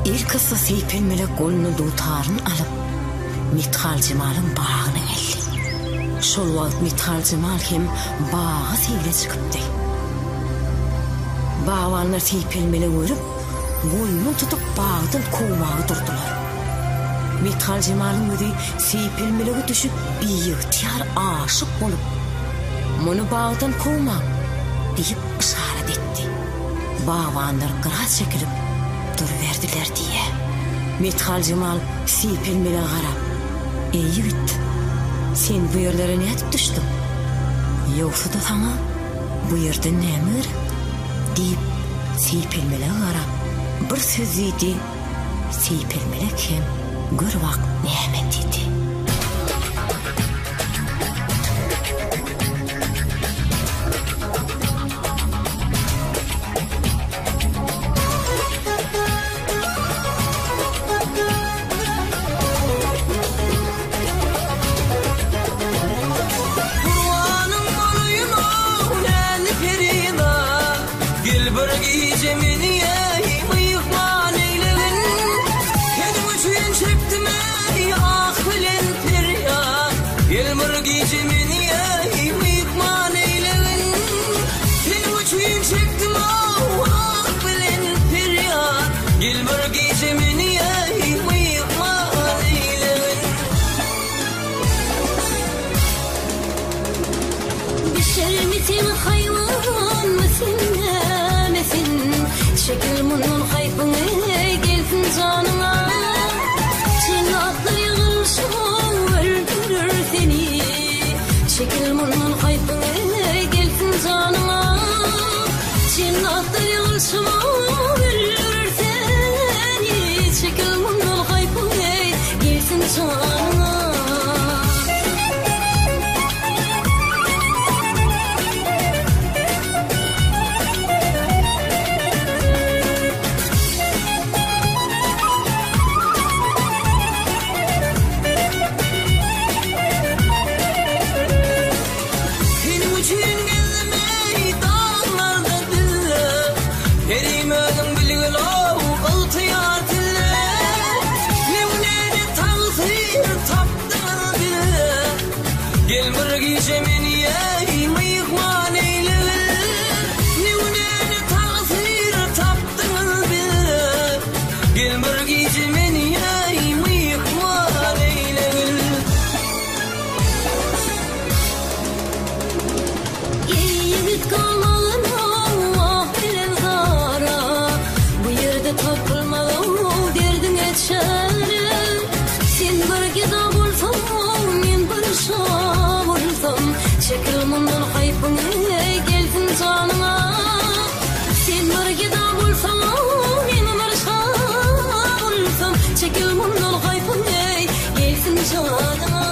İlk ısı seypelmelek golunu dutarın alıp Mithal Cemal'ın bağına geldi. Şol wagt Mithal Cemal hem bağa seyle çıkıpdy. Bağvanlar seypelmelek görüp golunu tutup bağdan kovmağa durdular. Mithal Cemal'ın ödü seypelmelege düşüp ihtiyar aşık bolup "Munu bağdan kovma" deyip işaret etti. Bağvanlar kıraz çekilip duruverdiler diye. Mithal Cemal seypelmelege garap "Ey yigit, sen bu yerlere ne etip düşdün? Yoksa da sana bu yerden näme deyip seypelmelege garap bir söz dedi. Seypelmelek hem gör vakt näme dedi. Şekil munun hayfın gelsin canına. Sen atlı yığılsın öldürür seni. Şekil munun hayfın gelsin canına. Sen atlı yığılsın öldürür seni. Şekil munun hayfın gelsin canına. Şekil munun hayfın gelsin canına. Sen bargida bulsan men marşa bulsam. Şekil munun hayfın gelsin canına.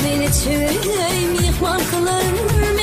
Beni çöğüm yıkman kılarım.